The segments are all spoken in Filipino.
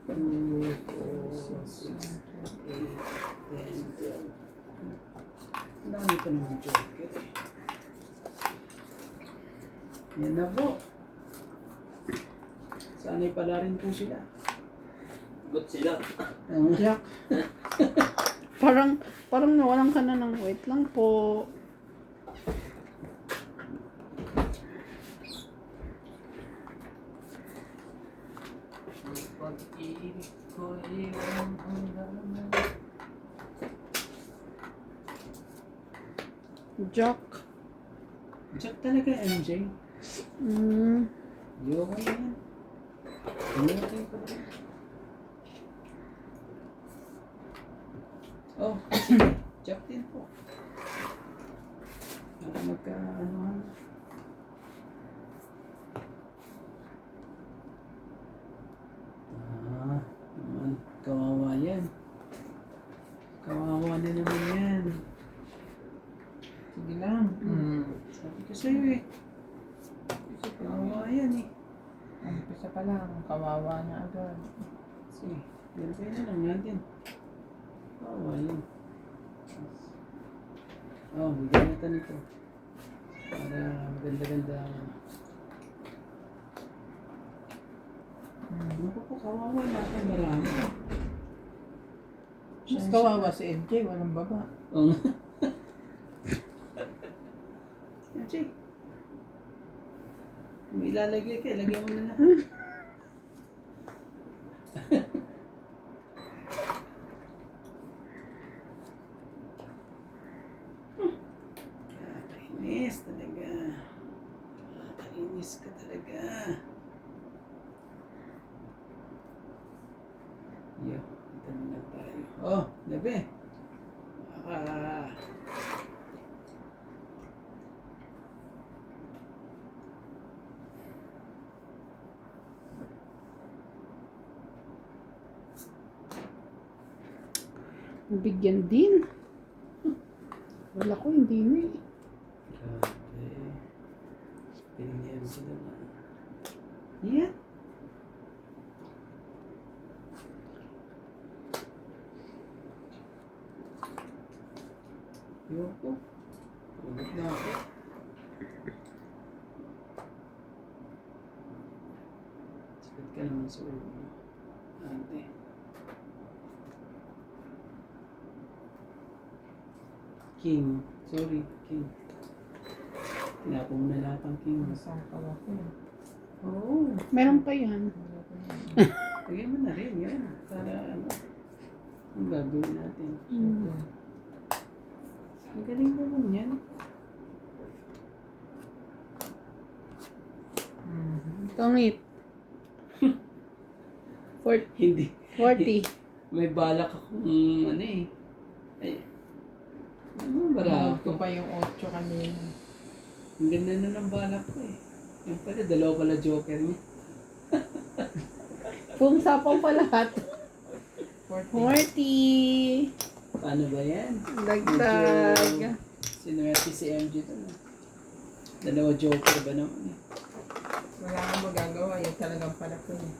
2, 4, 6, 8, 10, 12. Ang dami pa naman joker eh. Yan na po. Sana'y pala rin po sila. Good sila. Jack. Parang nawalan ka na ng wait lang po. Pag-ibig ko iwan hanggang Jack. Jack talaga, MJ. Yo, yan. Ano natin pa rin? Oh, sige. Jack din po. Para magka-ano. Naman. Kawawa yan. Kawawa na naman yan. Sige lang. Sabi ko sa'yo eh. Kasi kawawa yan eh. Umpisa pa lang, kawawa na agad. Sige. Ganyan na lang natin. Kawawa yan. Oh, bigyan natin ito. Para maganda-ganda. Ano po, kawawa natin marami. Mas kawawa si MJ, walang baba. Oo. MJ. Kung may ilalagay ka, ilagay mo na lahat. Kainis talaga. Kainis ka talaga. Yo, ito na lang tayo. Oh, labi. Nabigyan din. Wala ko, hindi na eh. Grabe. Pinigyan sila na. Yeah. Yoko. Ulit na ako. Sakit ka naman sa ulo mo. Ante. King. Sorry, King. Tinapong na lahat ang King. Masangkaw ako. Oo. Meron pa yan. Lagyan mo na rin yan. Para ano. Ang gagawin natin. Ang galing naman yan. Tongit. 40. Hindi. 40. May balak akong ano eh. Ay. Ano Nahod ba? ko pa yung 8 kanina. Ang ganda na ng balak ko eh. Yung pala, dalawa pala joker niya. Kung sapaw pa lahat. 40. 40. Paano ba yan? Dagdag. Sinuwerte si MJ doon. Dalawa joker ba naman eh. Wala kang magagawa, yun talagang pala ko eh.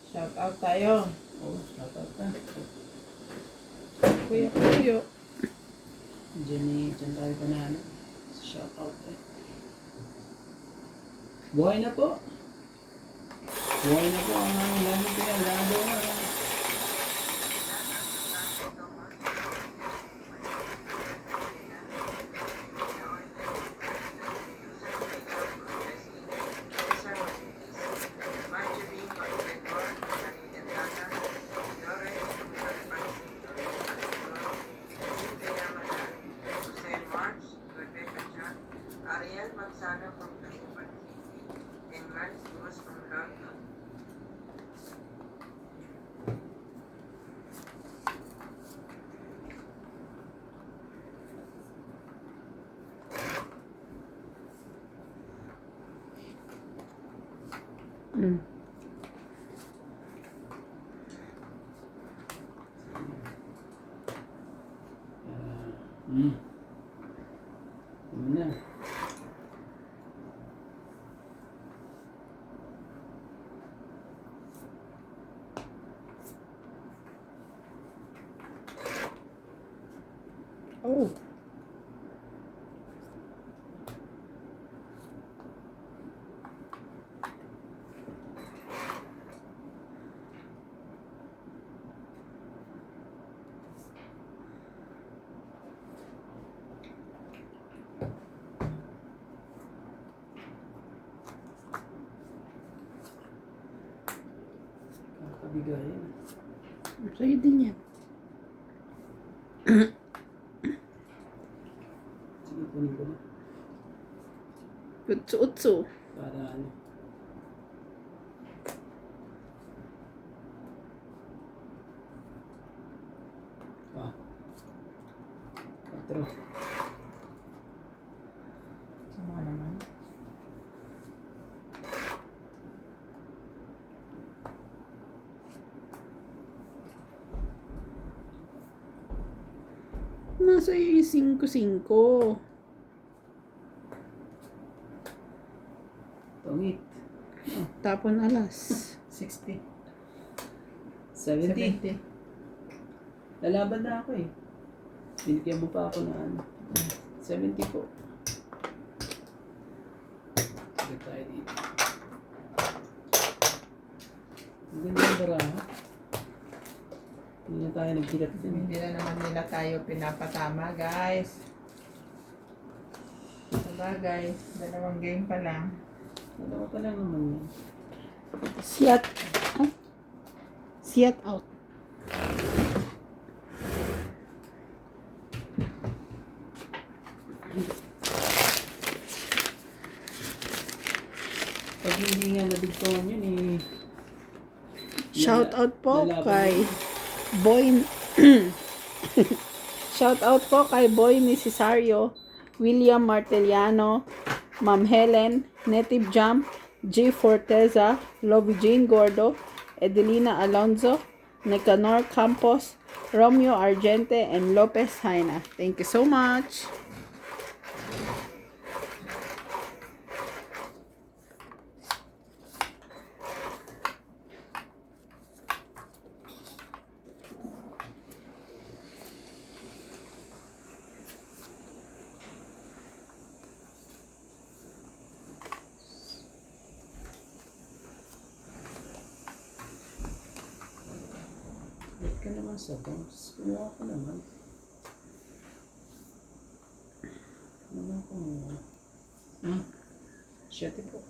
Shout out tayo. Oh, shoutout na. Kuya, kuya. Diyan tayo panalo. Shoutout eh. Buhay na po. Buhay na po ang lamig pinagdado na. Ariel Manzano from Tacloban City, and Max Dumas from London. Mm. Ano na? Oh. Kakabigayan. Sa'yo din yan. Sige, kunin ko na. Utsu-utsu. Para ano. Ah. 4. Sama naman. Nasa iyo yung 5-5. Pangit. Tapon alas. 60. 70. 70. Lalaban na ako eh. Binigyan mo pa ako na ano. 70 po. Sige tayo dito. Ang ganda yung baraha. Hindi na tayo nagkilat din. Hindi na naman nila tayo pinapatama, guys. Sabagay, 2 game pa lang. Dalawa pa lang naman yan. Siat. Ay. Siat out. Pag hindi nga nabigtawan yun eh. Shout out po Lalaban kay yun. Boy. Shout out po kay Boy Necesario, William Martellano, Ma'am Helen, Native Jam, G. Forteza, Lovie Jane Gordo, Edelina Alonzo, Nicanor Campos, Romeo Argente, and Lopez Haina. Thank you so much. Ba't ka naman sa bounce? Kumuha ka naman. Naman kumuha. Hmm? 7 po.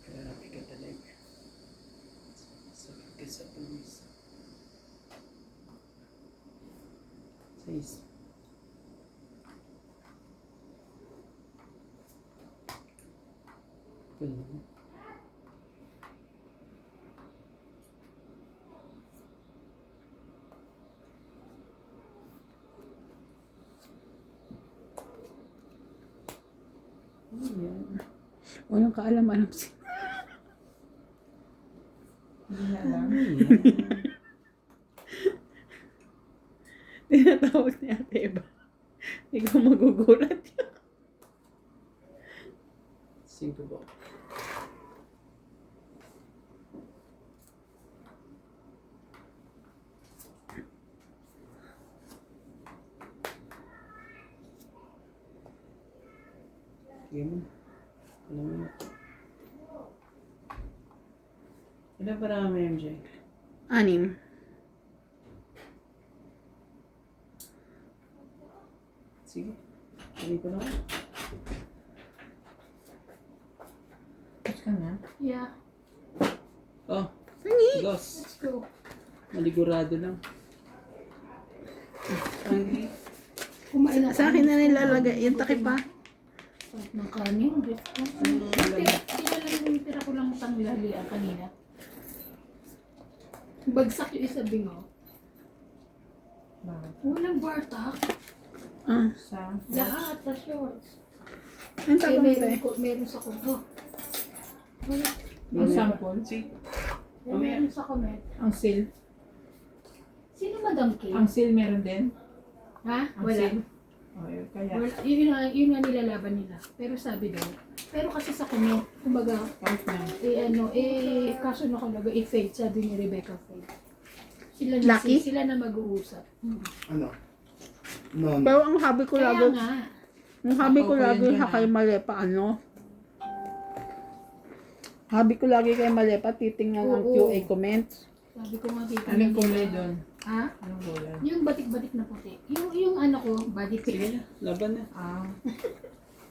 Grabe ka talaga. Sakit ka sa pulis. 6. Ganun. Ano yan? Walang kaalam-alam si Hindi na alam. Ano yan? tinatawag ni Ate Eva. Ikaw magugulat yan. 5 po. Game. Alam mo na. Ilan pa naman MJ? 6. Sige. Ano ko na? Tapos ka na. Yeah. Oh, Honey, dos. let's go. Maligurado lang. Angry. Kumain na Sa akin na nilalagay yung takip pa. Sarap ng kanin. Diyos ko. Tira lang yung tira ko lang tanglali kanina. Bagsak yung isa bingo. Bakit? Walang bartak. Ah, Sa... Lahat sa shorts. ang Eh, tapos tayo. meron sa kuko. Ang sample. Meron sa comment. Ang seal. Sino Madam K? Ang seal meron din. Ha? Ang Wala. seal. Oh, kaya. Wala. Yun nga nilalaban nila. Pero sabi daw. Pero kasi sa comment, kumbaga, Kahit na. kaso nakalagay, fade, sabi ni Rebecca fade. Sila na, Lucky? sila na mag-uusap. Ano? Non. Pero ang habi ko Kaya lagi, nga, ang habi ko Ako po lagi yun dyan, kay Malepa, ano? Habi ko lagi kay Malepa, titingnan ang Oo. QA comments. sabi ko nga dito. Anong kulay doon? Ha? Anong kulay? Yung batik-batik na puti. Yung ano ko, body Sige pic. na, laban na. Ah.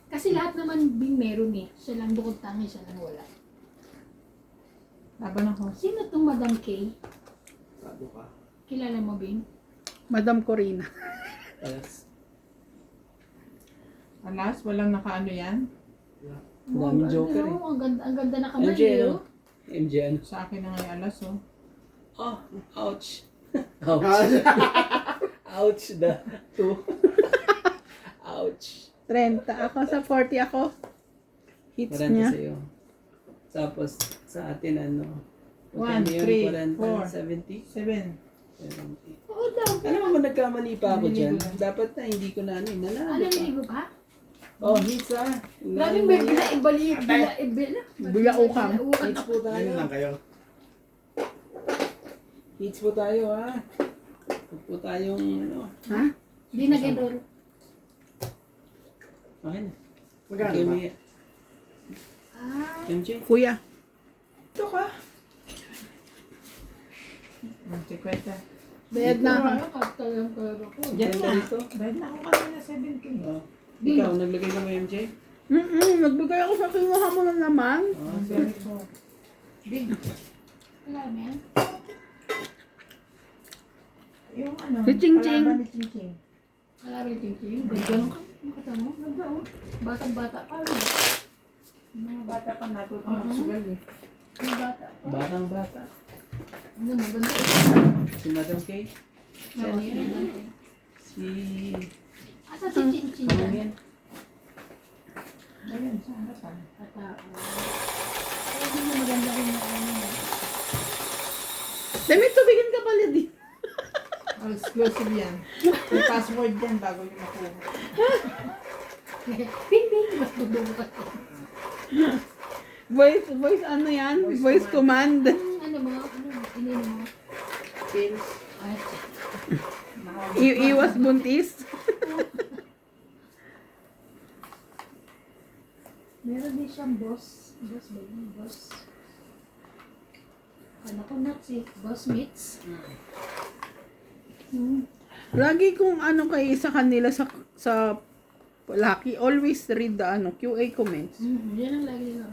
Kasi lahat naman Bing meron eh. Siya lang bukod tangi, siya lang wala. Laban ako. Sino tong Madam K? Sado ka. Kilala mo Bing? Madam Corina. Alas. Alas, walang nakaano yan. Ang daming joker eh. Ang ganda na kamay MJ, eh. ano? MJ, ano? Sa akin na nga yung alas, oh. Oh, ouch. Ouch. Ouch the two. Ouch. 30. Ako sa 40 ako. Hits 40 niya. sa'yo. Tapos sa atin ano? 1, 3, 4, 70? 7. 70. Oo daw. Alam mo, nagkamali pa ako dyan. Dapat na hindi ko na ano, nanalo Ano pa. niligo ba? Oh, hits ah. Grabing may bila. Bila ukang. Hits po tayo. Ayun lang kayo. Hits po tayo ha. Huwag po tayong ano. Ha? Di nag-enroll. Okay na. Magkano Okay, ba? Mia. Ah, MJ. Kuya. Ito ka. 50. Bayad na ako. Kagtalang ko. Yan Ganda na. dito. Bayad na ako kanina 7K. Oh. Ikaw, naglagay ka mo MJ? Nagbigay ako sa kinuha mo na naman. Oh, Ang so, very ko. Bing. Wala mo yan? Yung ano, Si Ching Ching. kalaban ni Ching Ching. Wala rin tingting. Ganun ka. Ang kata mo. Ganda oh. Batang-bata pa rin. Mga bata pa natuto magsugal eh. Ang bata pa. batang bata. Ano, maganda. Si Madam Kay. Ano yan? Si... Asa si Chin-Chin Ano yan? yan? Ayun, sa harapan. Ay, hindi mo maganda rin na ano. Dami, tubigin ka pala di. Oh, exclusive yan. May password yan bago yung makuha. Bing, bing. Mas dudugo ka. Voice ano yan? Voice command. Ano mo? Ano? Inin mo? Pills. Ay, Iwas buntis. meron din siyang boss. Boss ba yun? Boss. Ano ko nuts eh. Boss meets. Lagi kong ano kay sa kanila sa Lucky, always read the ano, QA comments. Yan ang lagi nila.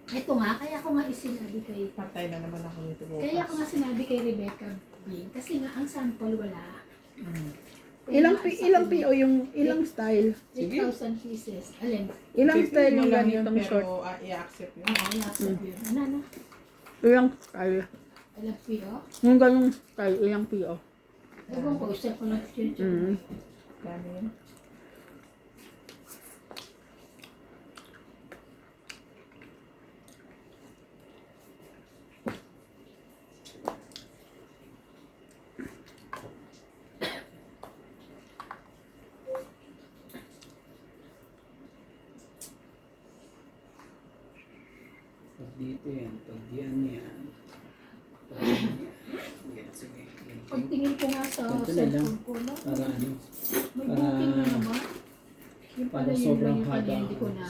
Ito nga, kaya ko nga isinabi kay Patay na naman ako nito. Kaya ko nga sinabi kay Rebecca Bing, kasi nga ang sample wala. Ilang PO yung ilang style? 8,000 pieces. Alin? Ilang style yung lang yun, ganitong short? pero i-accept yun. Oo, nasa yun. Ano? Ilang style? Alam ko yun? Yung ganong style, ilang PO? Ewan ko, isa ko lang yun. Dami yun. Pag dito yan, pag yan yan. Pag yan yan. Yan, sige. Pagtingin ko nga sa Ganito na lang. cellphone ko na, Para ano. may para- booking na naman. Yung pala para yun sobrang lang yung haba. kanina, hindi ko na na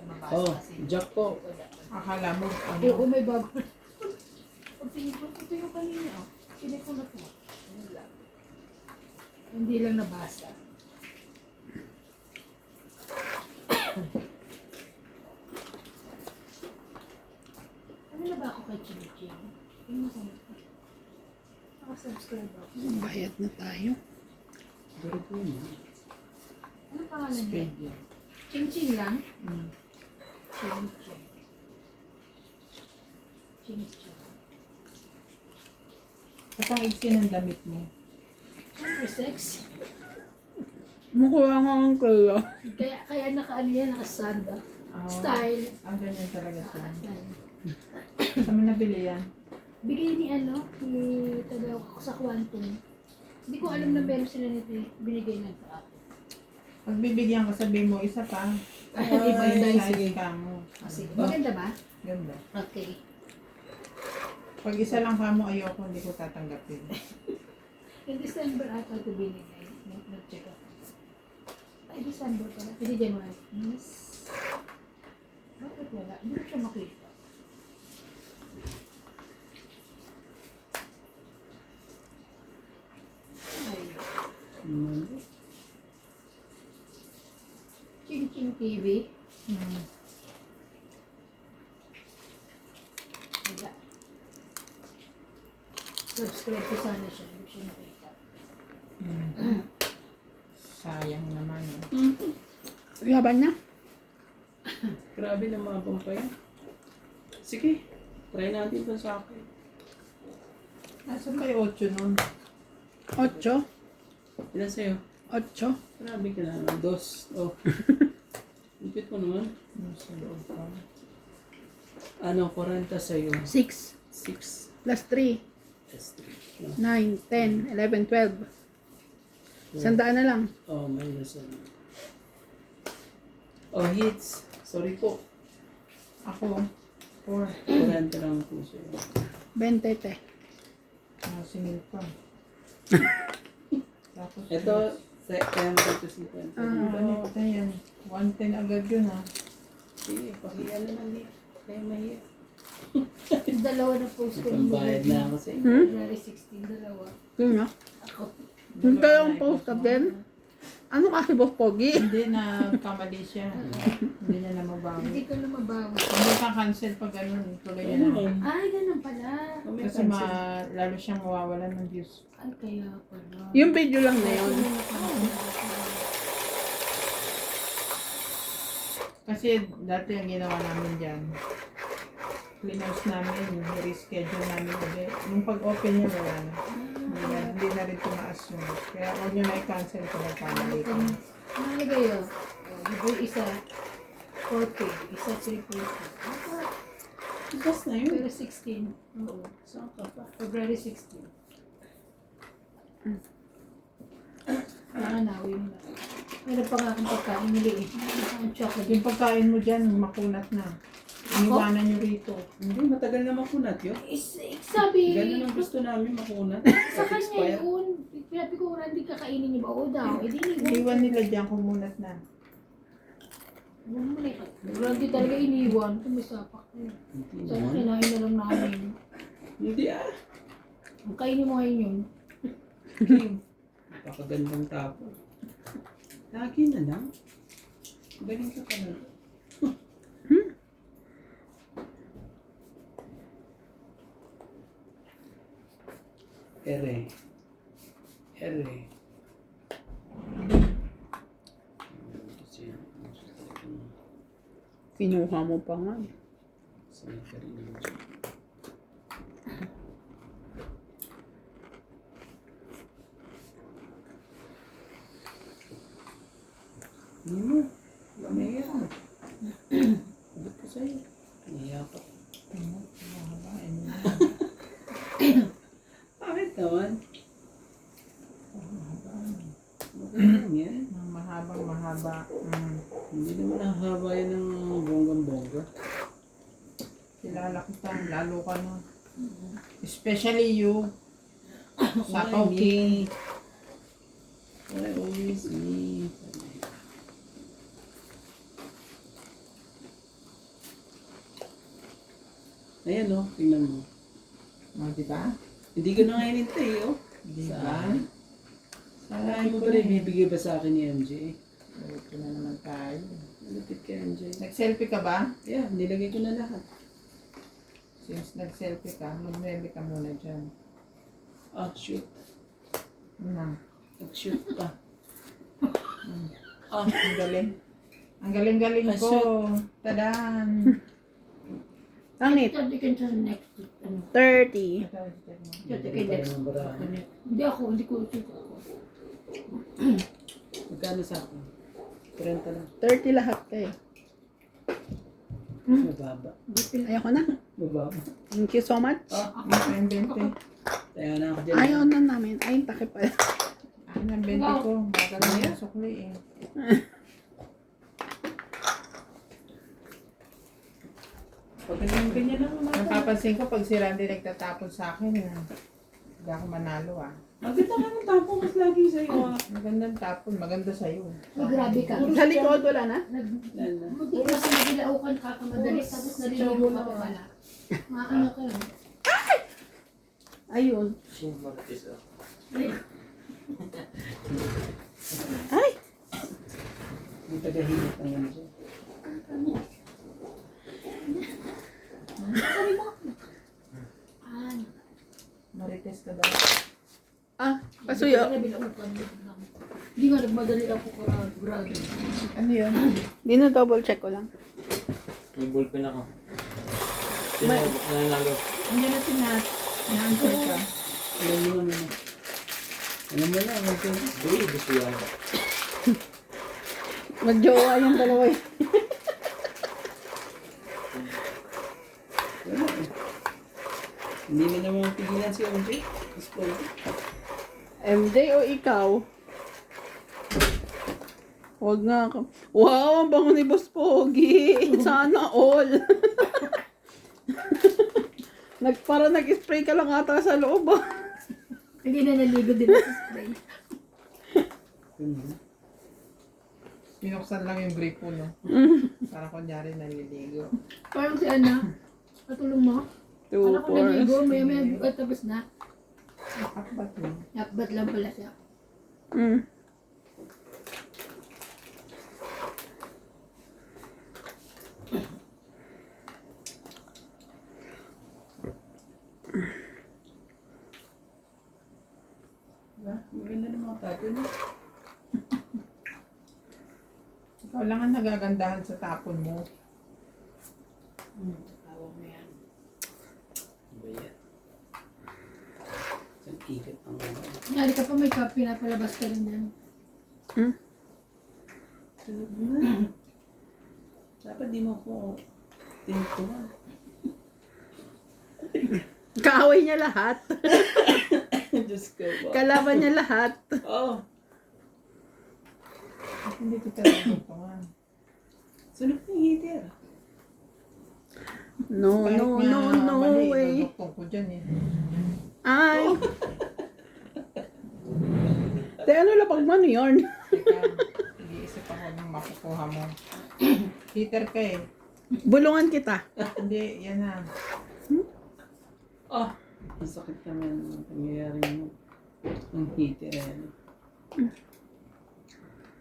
mabasa Oh, kasi. Jack po. Akala mo, ano, Oo, may bago. Pagtingin ko, ito yung kanina. Sinig ko na po. Wala. Hindi lang nabasa. Ano na ba ako kay Ching Ching? Tingnan mo sa mukha. Nakasubscribe ako. Bayad na tayo. Garbo mo. Ano pangalan niya? Spend yan. Ching-ching lang? Ching-ching. Ching-ching. At ang iksi ng damit mo. Siyempre sex. Mukha nga ang kaya. Kaya naka-ano yan, naka-sanda. Style. Ang ganyan talaga siya. Style. Saan mo nabili yan? Bigay ni ni taga sa Quantum. Hindi ko alam na meron sila nito eh. Binigay lang sa akin. Pag bibigyan ko, sabihin mo, isa pa. Iba Ay, yun. size ka mo. Kasi, maganda ba? Ganda. Okay. Pag isa lang ka mo, ayoko, hindi ko tatanggapin. In December ata ito binigay. Nag-check ako. Ay, December pala. Hindi January. Yes. Bakit wala? Hindi ko siya makita. Ay. Ching Ching TV. Wala. Subscribe ko sana siya. Hindi ko siya nakita. Sayang naman. Laban na. Grabe na mabang pa yan. Sige, try natin ito sa akin. Nasaan ba yung 8 nun? 8. Ilan sa'yo? 8. Grabe ka na. 2. Oh. Lupit mo naman. Nasa loob pa. Ano, 40 sa'yo. 6 6. plus 3. Plus 3. 9, 10, 11, 12. Sandaan na lang. Oh, minus 1. Oh, hits. Sorry po. Ako, 4. 40 lang po sa'yo. 20, te. Singil pa. Tapos, Ito, kaya mo dito si Juan. ganito na yan. 110 agad yun ha. Sige, pakiya na lang dito. Kaya mahiya. Dalawa na post ko ng Pambayad na ako sa inyo. February 16, dalawa. Yun nga. Ako. Yung dalawang post ka din. Ano kasi boss Pogi? Hindi na kamali siya. Hindi niya na mabawi. Hindi ko na mabawi. Hindi ka cancel pag ganun. Tuloy niya Ano na. man? Ay, ganun pala. Kasi lalo siyang mawawalan ng views. Ay, kaya pala. Yung video lang na yun. Kasi dati ang ginawa namin dyan, cleaners namin, reschedule namin ulit. Nung pag-open niya, wala na. Hindi na rin tumaas yun. Kaya huwag nyo na i-cancel kung nagkamali ka. Nalagay yun. Yung isa, 4K. Isa, 3.2. Bas na yun. Pero 16. Oo. Saan ka pa? February 16. Nanawin na. Meron pa nga akong pagkain nili eh. Ang chocolate. Yung pagkain mo dyan, makunat na. Iniwanan nyo rito. Hindi, matagal na makunat yun. Sabi, Ganun ang gusto namin makunat. sa kanya yun, pinabi ko, Randy, kakainin niyo ba? Oo daw. Eh, di Iniwan nila dyan, kumunat na. Randy talaga iniwan. Tumisapak ko. Hindi Sana naman. kinain na lang namin. Hindi ah. Ang kainin mo ngayon yun. Napakagandang tapo. Lagi na lang. Galing ka pala. Ere. Ere. Kinuha mo pa nga. Sanay ka rin naman siya. Hindi mo. Mamaya. Abot ko sa'yo. Naiya ka. Bakit naman? Okay lang yan. Ang mahabang mahaba. Hindi naman ang haba yan ng bonggang-bongga. Kilala kita, lalo ka na. Especially you. Sa Why talking. me? Why always me? Ayan o, tingnan mo. Di ba? Hindi ko na nga hinintay oh. Di ba? Saan? Saan mo ba rin bibigay ba sa akin ni MJ? Ito na naman tayo. Malapit ka MJ. Nag-selfie ka ba? Yeah, nilagay ko na lahat. Since nag-selfie ka, mag-selfie ka muna dyan. Ah, shoot. Na. Nag-shoot ka. Ang galing. Ang galing-galing Ah, ko. Tadaan! Langit. Sabi ka sa next week. 30. Ito, check mo. Sabi ka next week. Hindi ako, hindi ko suko ako. Magkano sa akin? 30 lang. 30 lahat kayo. Mababa. Ayoko na. Mababa. Thank you so much. Ang 20. Tayo na ako dyan. Ayaw na namin. Ay, takip pala. Akin ang 20 ko. Bagal na yung sukli eh. Pag ganyan lang naman. Napapansin ko pag si Randy nagtatapon sa akin, hindi ako manalo ah. Maganda ka ng tapo mas lagi sa'yo ah. Magandang tapon, maganda sa'yo. Oh, grabe ka. Sa likod, wala na? Lala. Hindi kasi nagilaukan ka kamadali tapos naliligo ka pa pala. Mga ano ka lang. Ayun. Sino mag-tis ah? Ay! May tagahilip ang yan dyan. Sabi mo. Ah, Marites ka daw. Ah, pasuyo. Hindi nga nagmadali ako grabe. Ano yun? Dino double check ko lang. May ballpen ako. Sino nanalo? Andiyan na si Nat. Na-answer ka. Alam mo naman. Alam mo na. Uy, gusto yan. Magjowa yung dalawa eh. Wala eh. Hindi na naman pigilan si MJ. Spoil. MJ o ikaw? Huwag nga ka. Wow, ang bango ni Boss Pogi. Sana all. Para nag-spray ka lang ata sa loob ah. Hindi na naligo din sa spray. Pinuksan lang yung gripo, no? Para kunyari naliligo. Parang si Ana. Patulong mo. 2, Anak ko naligo, 4. may tapos na. Akbat mo. Nakbat lang pala siya. Mm. Diba? Maganda ng mga tapo niya. Ikaw lang ang nagagandahan sa tapon mo. Tawag mo yan. Ano ba yan? Saan ikot ang mga. Nari ka pa may pinapalabas ka rin yan. Hmm? Tulog na. Dapat di mo ko tinutuan. Kaaway niya lahat. Diyos ko ba? Kalaban niya lahat. Oo. At hindi kita natutukan. Sunog na yung heater. No, Kahit no, nga no, no mali, way. duduktok ko dyan eh. Ay. Te, ano lang pag mano yun? Teka, nag-iisip ako ng makukuha mo. Heater ka eh. Bulungan kita. Hindi, yan na. Ah! Ang sakit naman ang pangyayari mo. Ang heater yan.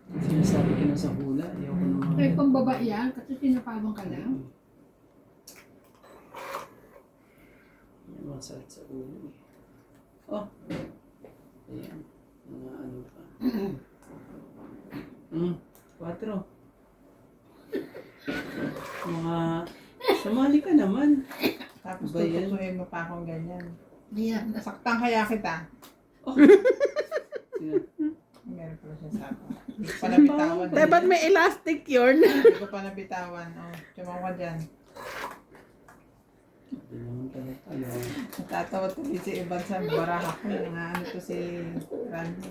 Sinasabi ko na sa hula, ayaw ko naman. Kaya pambaba yan, kasi sinapabang ka lang. Yan mga sakit sa ulo eh. Oh! Ayan. Mga ano pa. 4. Mga... Sumali ka naman. Tapos Ba yan? tututuin mo pa akong ganyan. Ayan. Nasaktan kaya kita. Sino? Meron pala siya sa ako. Hindi ko pa nabitawan. Te, ba't may elastic yun? Hindi ko pa nabitawan. Oh, tumawag ka dyan. Hindi naman pala tayo. Natatawa tuloy si Ivan sa baraha ko. Ano to si Randy.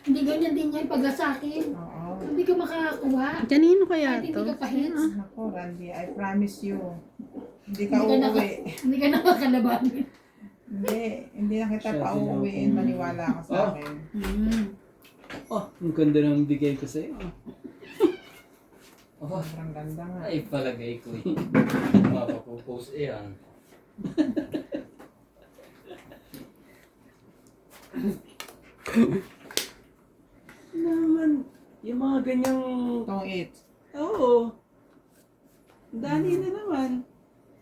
Hindi ganyan din yan pag sa akin. Oo. Hindi ka makakakuha. Kanino kaya Kahit to? hindi ka pa-hits. Ako, Randy, I promise you. Hindi ka Hindi ka uuwi. Hindi ka nakakalabanin. Hindi na kita Siya, pa uuwiin. Maniwala ka sa akin. Oh, ang ganda ng bigay ko sa'yo. Oh, Sobrang ganda nga. ay palagay ko eh. Mapapupose eh yan. Naman, yung mga ganyang... Itong 8. Oo. Dali na naman.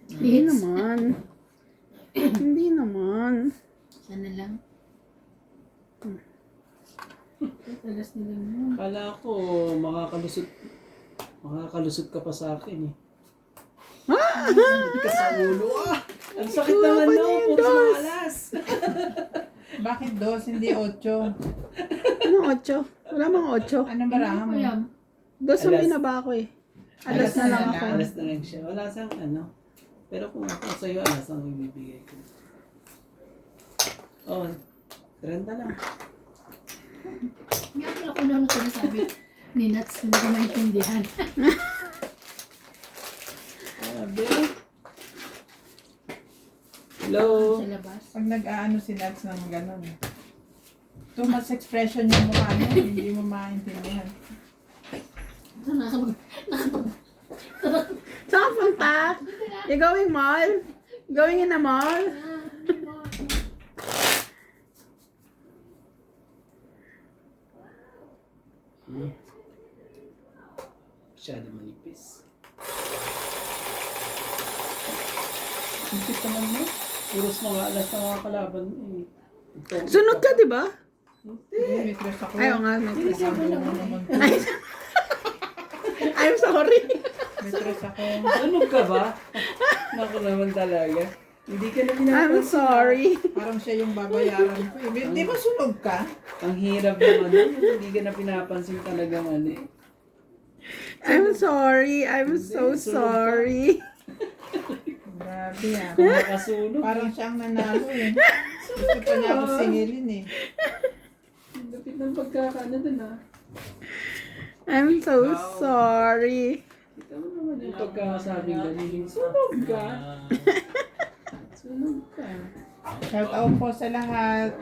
Hindi naman. Hindi naman. Sana lang. Talas nila mo. Kala ko makakalusot ka pa sa akin eh. Hindi ka sa ulo ah. Ang sakit naman pa no, niya yung puro sa mga dos. alas. Bakit 2, hindi 8? Anong 8? Wala mga 8. Ano barahan mo? Kaya, Dos ang Alas. binaba ko eh. Alas na lang ako. Alas na lang siya. Wala siyang ano. Pero kung ako sa'yo, alas ang ibibigay ko. Oh, 30 lang. hindi ako na ano sinasabi ni Nats, hindi ko maintindihan. Sabi. Hello. Sa labas. Pag nag-aano si Nats ng gano'n. Too much expression yung mukha niya, hindi mo maintindihan. Saan ka punta? You going mall? Going in a mall? Masyado manipis. Manipis naman mo. Puros mga alas na mga kalaban mo eh. Sunod ka, di ba? May stress ako. Ay, oo nga. May Nakakagawa mo naman. I'm sorry. May stress ako. Sunog ka ba? Naku naman talaga. Hindi ka na I'm pinapansin. sorry. Parang siya yung babayaran ko. Di ba sunog ka? Ang hirap naman nun. Hindi ka na pinapansin talagang ano eh. I'm sorry. I'm so sorry. Grabe ah. Kung makasunog. Parang siya ang nanalo eh. Gusto pa niya ako singilin eh. Lapit ng pagkakaano dun ah. I'm so sorry. Kita mo naman yung pagkakasabing ganun. Sunog ka. Sunog ka. Shout out po sa lahat.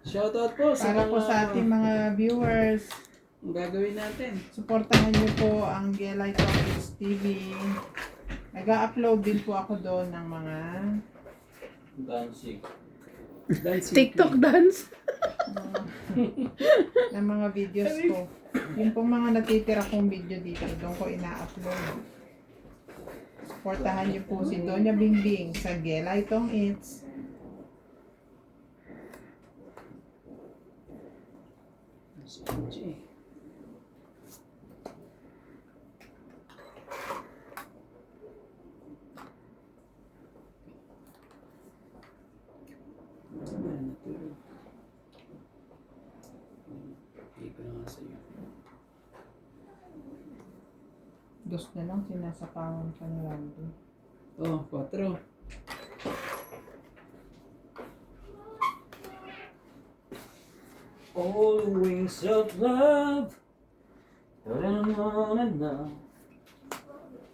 Shoutout po sa Para po sa ating mga viewers. Ang gagawin natin. Suportahan niyo po ang Gelay Topics TV. Nag-upload din po ako doon ng mga Dancing. TikTok dance. ng mga videos ko. Yung pong mga natitira kong video dito, doon ko ina-upload. Suportahan niyo po si Donya Bingbing sa Gelay Tong Eats. Dos na lang, sinasapawan ka ni Randy. Oh, 4. All wings of love. Na-na-na-na-na.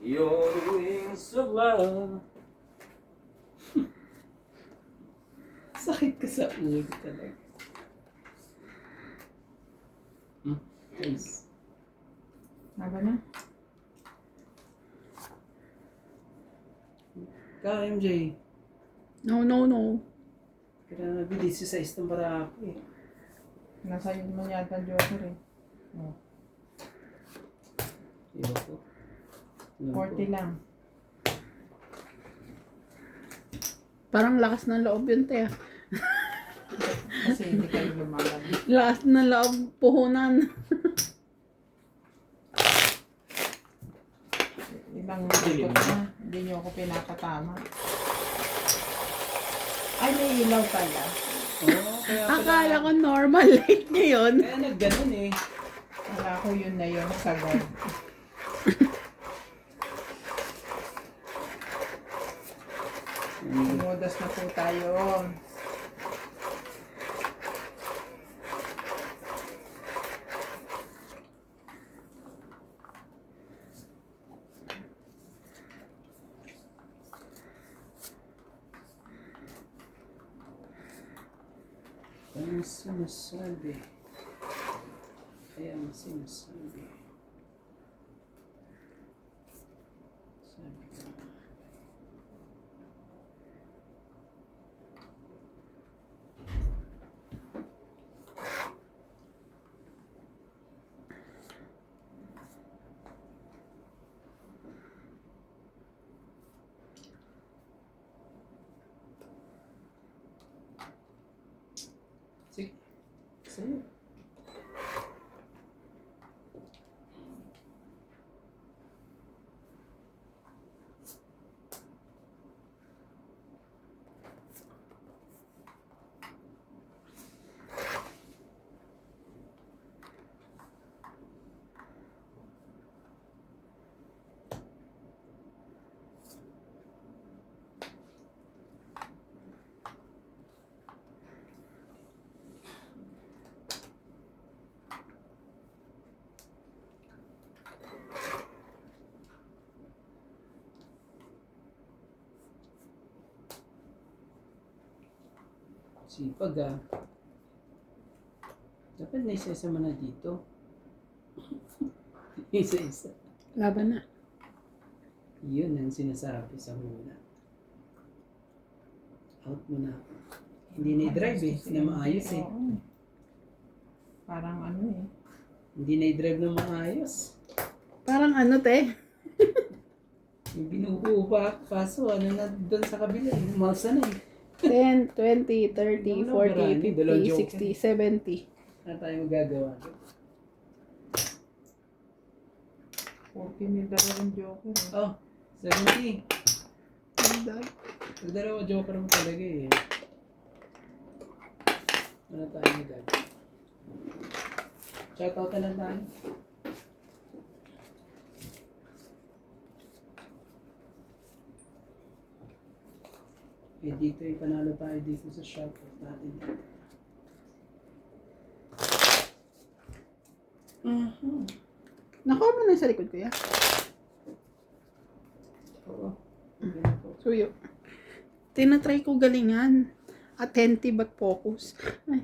You're the wings of love. Sakit ka sa ulo talaga. Guys. Haba na? Ka, MJ. No, no, no. Kaya nabilis si size ng barako eh. Nasa yun mo yata Joker eh. Oh, Iba ko. 40 lang. Parang lakas ng loob yun, te. Kasi hindi kayo lumaban. Lakas ng loob, puhunan. Ibang ikot na. Hindi niyo ako pinapatama. Ay, may ilaw pala. Oo, kaya pala. Akala ko normal light ngayon. Kaya nagganon eh. Wala ko yun na yun. Sagad. Modas na po tayo. Ang sinasabi. Kaya ang sinasabi. Sabi ko. Sa'yo. Sipag ah. Dapat na isa-isa mo na dito. Isa-isa. Laban na. Yun ang sinasabi sa muna. Out mo na. Hindi na i-drive eh. Na maayos eh. Oo. Parang ano eh. Hindi na i-drive na maayos. Parang ano, te? Yung binubuo pa. Kaso ano na doon sa kabila. Umalsa na eh. 10, 20, 30, 40, 50, 60, 70. Ano tayo magagawa? 40 may dalawang joker eh. Oh, 70. Ganda. Nagdalawa joker mo talaga eh. Ano tayo magagawa? Shoutout na lang tayo. Eh dito eh, panalo tayo dito sa shoutout natin dito. Nakuha mo na sa likod, kuya. Oo. Suyo. Tinatry ko galingan. Attentive at focus. Ay.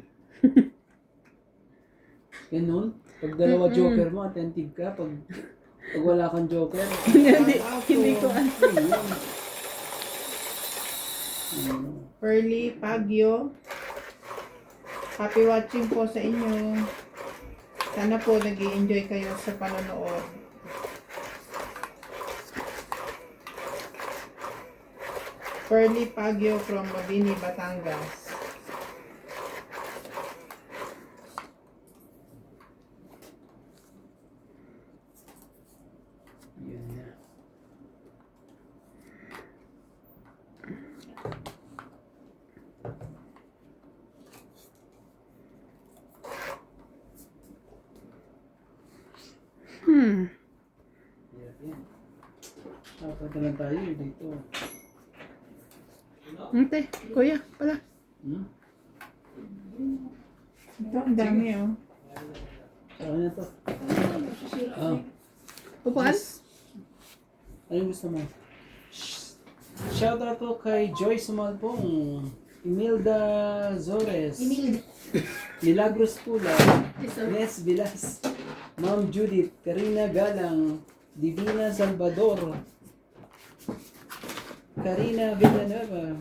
Ganun. Pag dalawa joker mo, attentive ka. Pag wala kang joker, Hindi ko Pearly, Pagyo. Happy watching po sa inyo. Sana po nag-i-enjoy kayo sa panonood. Pearly Pagyo from Mabini, Batangas. yun na. Hirap yan. Dapat na lang tayo dito. Ante, kuya, pala. Hmm? Ito, ang dami oh. Saka na to. Ah. Upuan? Anong gusto mo? Shoutout po kay Joyce Sumalpong, Imelda Zores, Milagros Pula, Nes Vilas, Ma'am Judith, Karina Galang, Divina Salvador, Karina Villanueva,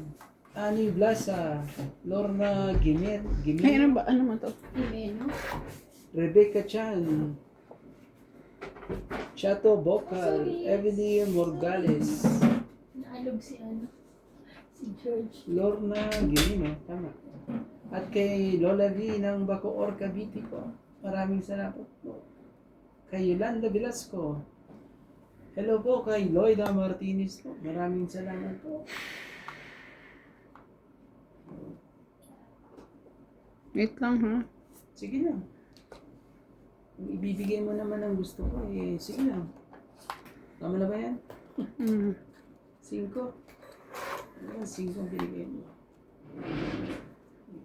Ani Blasa, Lorna Gimer, Ay, ano ba? Ano man to? Rebecca Chan, Chato Bocal, Evelyn Morgales, Naalog si George. Lorna Gilino, tama. At kay Lola V ng Bacoor, Cavite po. Maraming salamat po. Kay Yolanda Velasco. Hello po kay Loida Martinez po. Maraming salamat po. Wait lang, ha? Sige na. Kung ibibigay mo naman ang gusto ko, eh, sige na. Tama na ba yan? 5. Ano 5 ang binigay mo?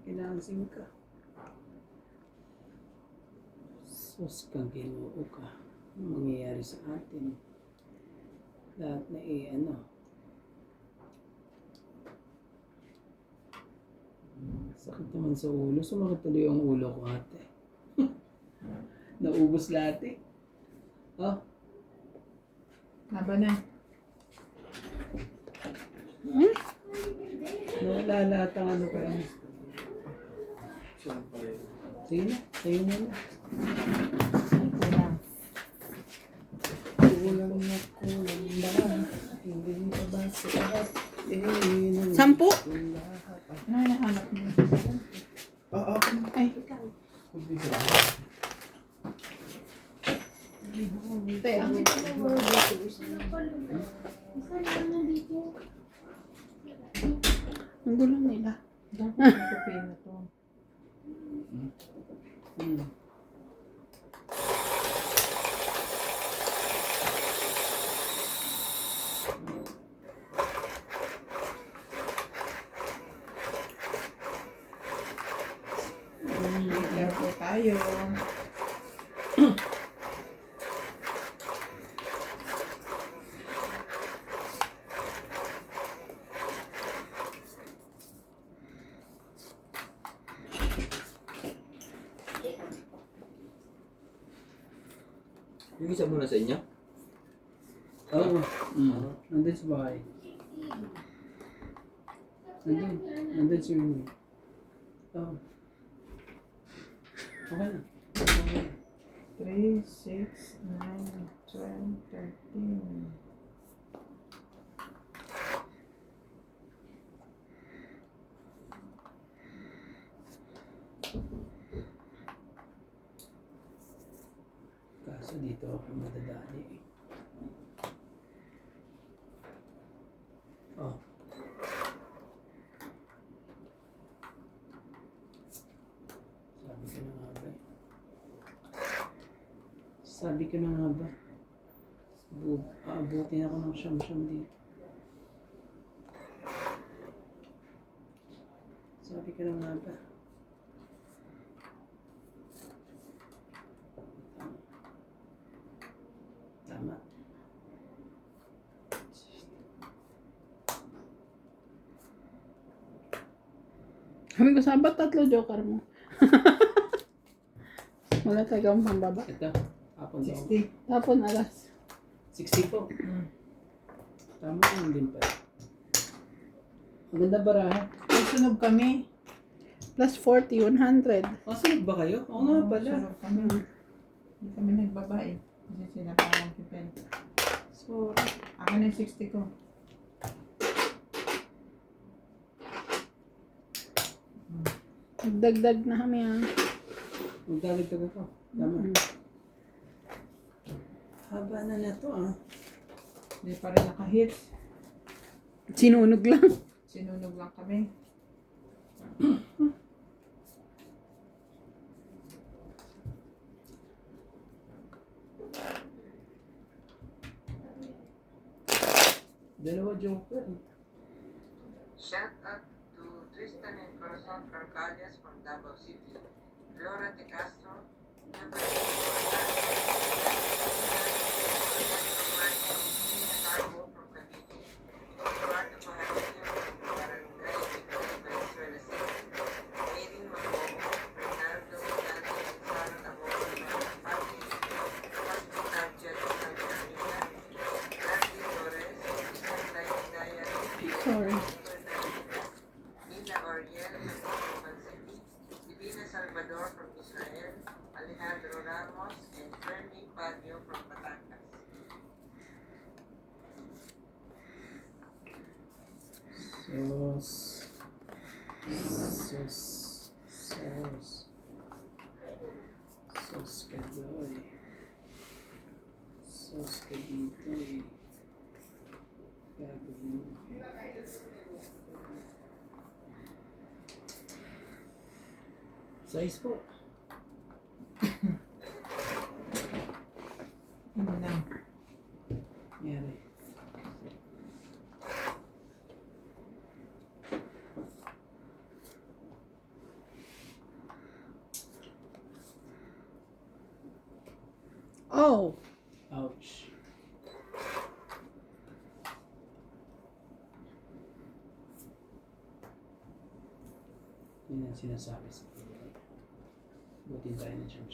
Kailangan 5. Sus kang Ginoo ka. Ano mangyayari sa atin? Lahat na sakit naman sa ulo. Sumakit tuloy ang ulo ko, ate. Naubos lahat eh. Oh, Laban na. nawala lahat ang ano ko. Sige na, sa'yo muna. Kulang na kulang ba? Hindi pa ba sapat? 10? Ano hinahanap mo? Oo. Ay, Ang ito na world leaders. Ano pala? Isa na nandito. Ang gulo nila. Dapat ito pay na to. Hmm. Careful tayo. Yung isa muna sa inyo? Oo. Nandun sa bahay. Nandun si Winnie. Oo. Okay na. Okay. 3, 6, 9, 12, 13. Kaso dito ako madadali. Oh. Sabi ko na nga ba? Aabutin ako ng siyam-siyam dito. Sabi ko na nga ba? Tama. Sabi ko, sabat 3 joker mo. Wala talagang pambaba. Ito. Hapon daw. 60. Tapon alas. 60 po. Mm. Tama lang din pa. Maganda baraha. Sunog kami. Plus 40, 100. Sunog ba kayo? Oo nga pala. Sunog kami. Hindi kami nagbabae. Kasi sila parang kipel. Sorry. Akin na yung 60 ko. Nagdagdag na kami Magdalagdag ako. Tama. Mm. Haba na to ah. Hindi pa rin nakahit. Sinunog lang. Sinunog lang kami. Dalawa joker. Shout out to Tristan and Corazon Carcalias from Davao City, Flora de Castro, number 8 from Cavite, Eduardo Pajarillo from Barangay Venezuela City, Erin Macobo, Bernardo Dante Gonzalo Taboro, Pati, Hospital Jet California, Randy Torres, Isang Daya Sorry. Nina Oriel from Oman City, Divina Salvador from Israel, Alejandro Ramos, and Fernie Baguio from Batangas. Sos kadoy. Sos kaditoy. Gagawin mo. Size po. Ano na? Yari. Oh! Ouch. Yun ang sinasabi sa kanila. Butin tayo na siyang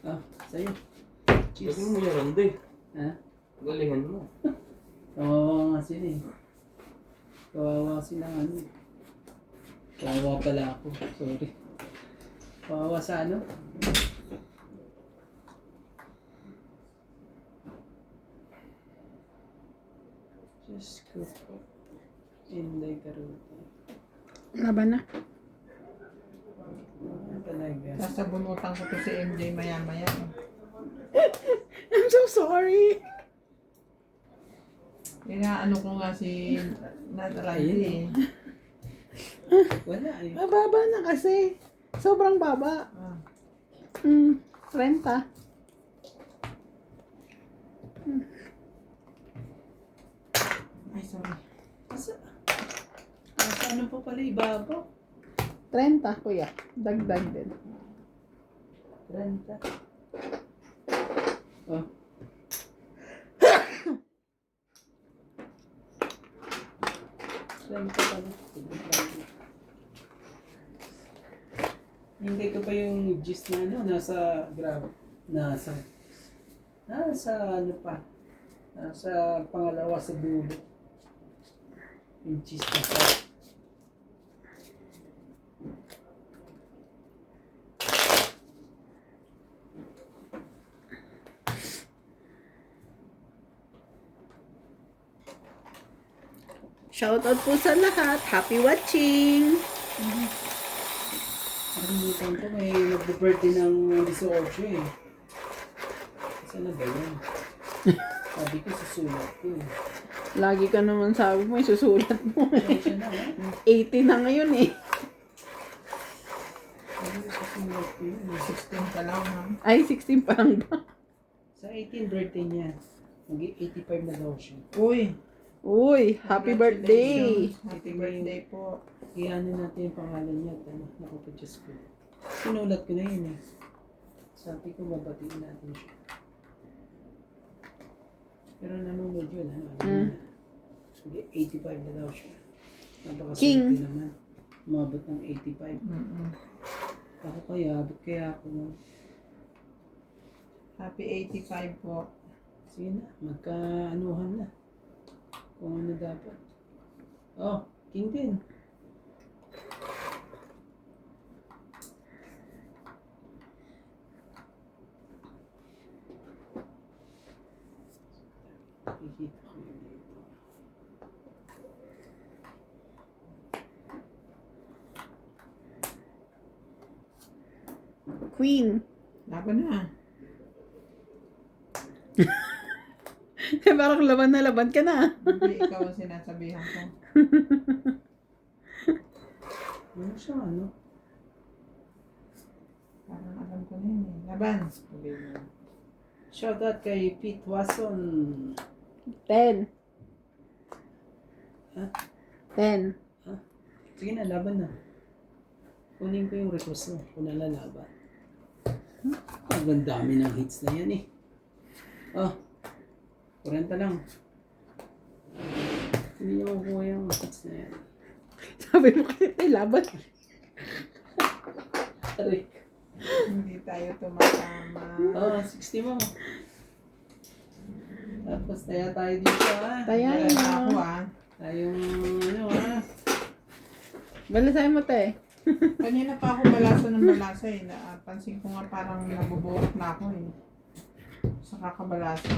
Ah, sa'yo. Cheers. Galing mo yung rande. Ha? Galingan mo. Kawawa nga sila eh. Kawawa sila ano eh. Kawawa pala ako. Sorry. Kawawa sa ano? Diyos ko po. Inday karuta. Laban na. Ano talaga? Sasabunutan ko to si MJ maya-maya. I'm so sorry. Ano ko nga si Nat Randy. Wala eh. Mababa na kasi. Sobrang baba. Ah, 30. ay, sorry. Nasa ano po pala ibabaw? 30, kuya. Dagdag din. 30. Oh. Hindi ko pa yung gist na ano, nasa grab. Nasa ano pa. Nasa pangalawa sa dulo. Yung gist na sa. Shoutout po sa lahat. Happy watching! Nakalimutan ko may nagbe-birthday ng 18 eh. Saan na ba yun? Sabi ko susulat ko eh. Lagi ka naman sabi mo, susulat mo. Pasensya na ha? 80 na ngayon eh. Sabi ko susulat ko yun eh. 16 pa lang, ha? Ay, 16 pa lang ba? Sa 18 birthday niya. Mag-85 na daw siya. Uy! Uy, happy birthday! Congratulations. Happy birthday po. Iano natin yung pangalan niya at ano, naku po Diyos ko. Sinulat ko na yun eh. Sabi ko babatiin natin siya. Pero nanonood yun, ano, Sige, 85 na daw siya. Napakaswerte King. naman. Umabot ng 85. Mm-mm. Ako kaya, abot kaya ako ng... Happy 85 po. Sige na, magkaanuhan na. Kung ano dapat. Oh, King din. Nakikita ko yun dito. Queen. Laban na. Parang laban na laban ka na. Hindi, ikaw ang sinasabihan ko. Ano siya, ano? Parang alam ko na yun eh. Laban. Sabihin mo. Shoutout kay Pete Wasson. 10. Ha? 10. Sige na, laban na. Kunin ko yung request mo kung nalalaban. Ang dami ng hits na yan eh. Oh, 40 lang. Hindi niya makuha yung hits na yan. Sabi mo kasi, ay, laban. Aray. Hindi tayo tumatama. Oh, 60 mo. Tapos taya tayo dito ha. Tayain Wala na ako mo. ah. Tayong ano ha. Balasay mo, te. Kanina pa ako balasa ng balasa eh. Napansin ko nga parang nabubuhat na ako eh. Sa kakabalasa.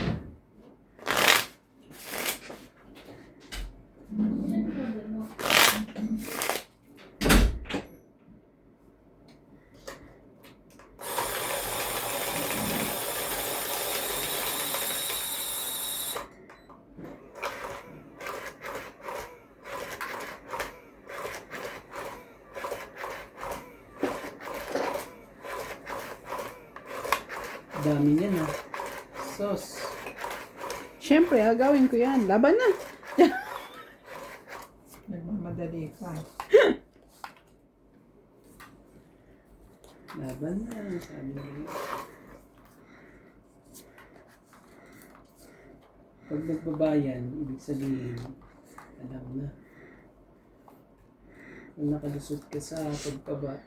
Dami niyan ha. Sauce. Siyempre, agawin ko yan. Laban na. Nagmamadali ka. Laban na. Sabi niya. Pag nagbabayan, ibig sabihin, alam na. Kung nakalusot ka sa pagpaba,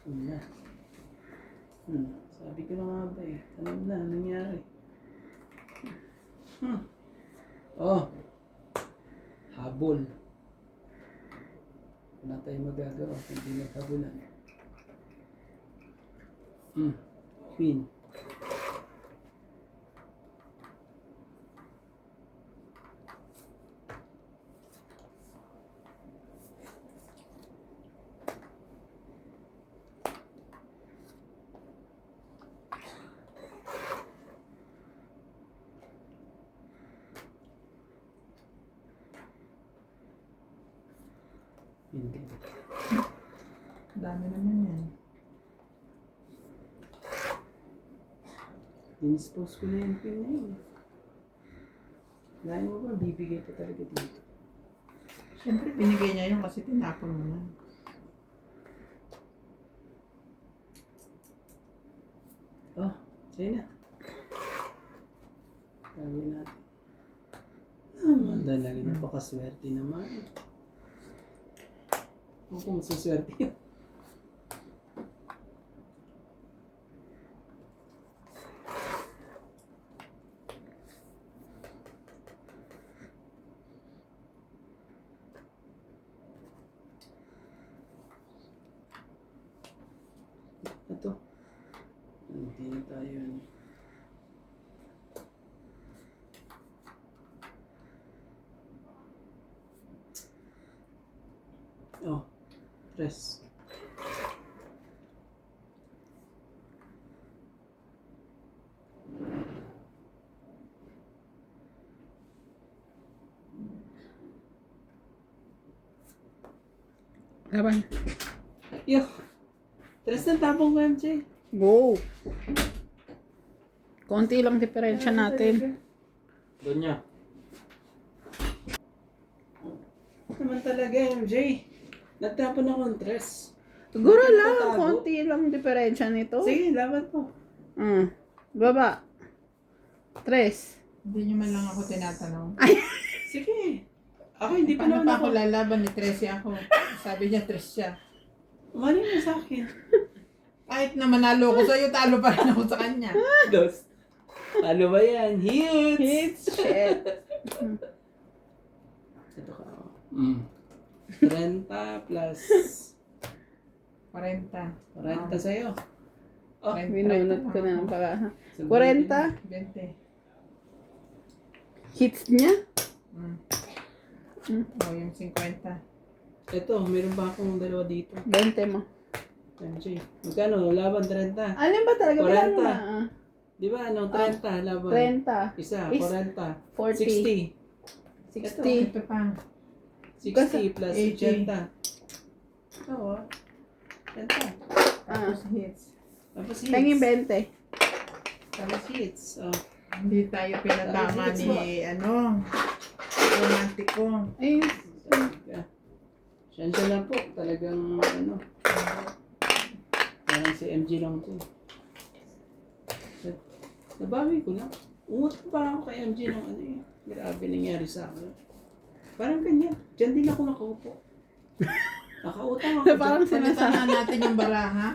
yun na. Sabi ko na nga ba eh. Alam na, nangyari. Oh. Habol. Wala tayong magagawa kung hindi naghabulan. Queen. Hindi. Dami naman yan. Dinispose ko na yung pin na yun. Dahil mo ba, bibigay pa talaga dito. Siyempre, binigay niya yun kasi tinapon mo na. Oh, sa'yo na. Sabi natin. Dahil napakaswerte naman. Kung masaswerte yun. Ito. Hindi na tayo. Oh, tres. Laban. Yo, tres na tapong ko, MJ. Go. Konti lang diferensya natin. Doon niya. Naman talaga, MJ. Nagtapon ako ng tres. Siguro Hindi lang, tatago. konti lang diferensya nito. Sige, laban mo. Baba. 3. Hindi niyo man lang ako tinatanong. Sige. Ako hindi pa Paano naman pa ako. ako lalaban ni Tracy ako? Sabi niya, Tracy siya. Umali mo sa akin. Kahit na manalo ko sa'yo, talo pa rin ako sa kanya. Dos. Ano ba yan? Hits! Hits. Shit. Ito ka. 30 plus 40. 40 sa'yo. Oh, Binunot ko na ng para. sabihin 40. 20. Hits niya. O, yung 50. Ito, meron ba akong dalawa dito? 20 mo. MJ. Magkano? Laban 30. Alin ba talaga? 40. Bilang na. Di ba? Ano? 30 laban. 30. Isa, Is 40. 40. 60. 60. Ito pa. 60 plus 80. 80. Oo. 80. Tapos hits. Tapos Tanging hits. 20. Tapos hits. Oh. Hindi tayo pinatama Hits ni, mo. romantiko. Ay, Sensya na po. Talagang parang si MG lang po. Nabawi ko na. Ungot ko pa ako kay MG ng grabe nangyari sa akin. Parang ganyan. Diyan din ako nakaupo. Nakautang ako. parang dyan. sinasabi. Palitan natin yung baraha.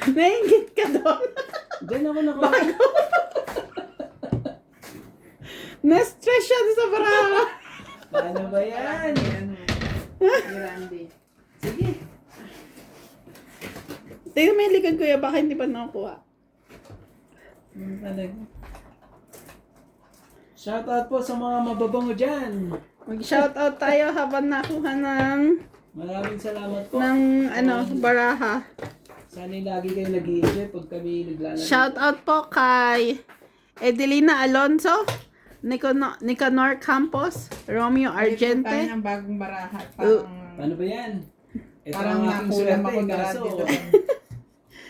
Nainggit ka doon. Diyan ako nakaupo. Na-stress siya sa baraha. Paano ba yan? Ni Randy. Sige. Tingnan mo yung likod kuya, baka hindi pa nakukuha. Talaga. Shoutout po sa mga mababango dyan. Mag-shoutout tayo habang nakuha ng Maraming salamat po. baraha. Sana lagi kayo nag-i-enjoy pag kami naglalaro. Shoutout po kay Edelina Alonso, Nicanor Campos, Romeo Tayo Argente. ng bagong baraha. Parang, Paano ba yan? Ito parang ang aking nakulam swerte, ako ni kaso Randy doon.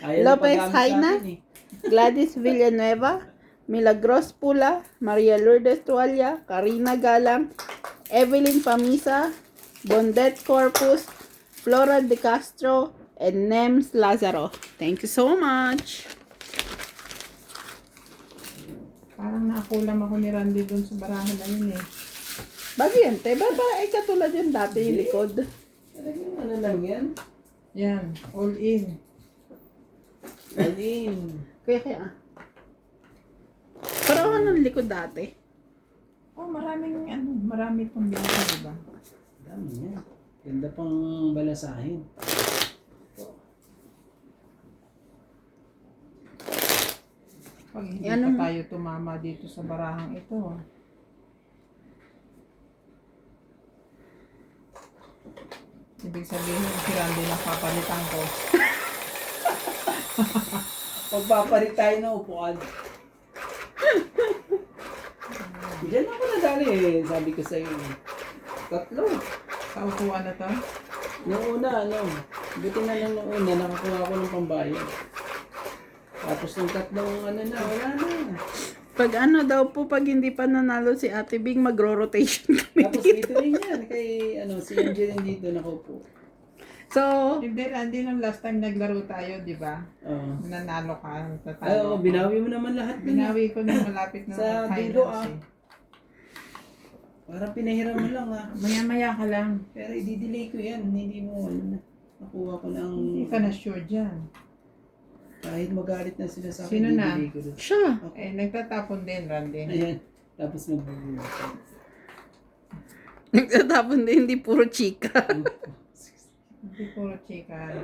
ayaw na Lopez paggamit sa Haina. akin eh. Gladys Villanueva, Milagros Pula, Maria Lourdes Tualia, Karina Galang, Evelyn Pamisa, Bondet Corpus, Flora De Castro, and Nems Lazaro. Thank you so much. Parang nakulam ako ni Randy doon sa baraha na yun eh. Bago yan, te. Ba ay katulad yung dati yung likod. Talagang ano lang yan? Yan, all in. Alin. Kaya. Pero ano ng likod dati? Oh, marami pang binahan, diba? Dami yan. Ganda pang balasahin. Pag hindi Yan pa tayo tumama dito sa barahang ito. Ibig sabihin, si Randy lang papalitan ko. Pagpapalit tayo ng upuan. Diyan ako nadali eh. Sabi ko sa'yo. 3. Sa upuan na to? Nung una, buti na lang nung una, nakakuha ko ng pambayad. Tapos nung tatlong wala na. Pag pag hindi pa nanalo si Ate Bing, magro-rotation kami. Tapos dito rin yan, kay si MJ rin dito nakaupo. So, Hindi, Randy, nung last time naglaro tayo, di ba? Oo. Nanalo ka. Ay, Tatalo. binawi mo naman lahat. Binawi ko na malapit na Sa finals dulo, eh. Parang pinahiram mo lang Maya-maya ka lang. Pero i-delay ko yan, hindi mo na. Nakuha ko ng... Hindi ka na sure dyan. Kahit magalit na sila sa akin, Sino na? i-delay ko doon. siya. Eh, nagtatapon din, Randy. Ayan. Tapos magbubuhat. Nagtatapon din, hindi puro chika. Hindi puro chika.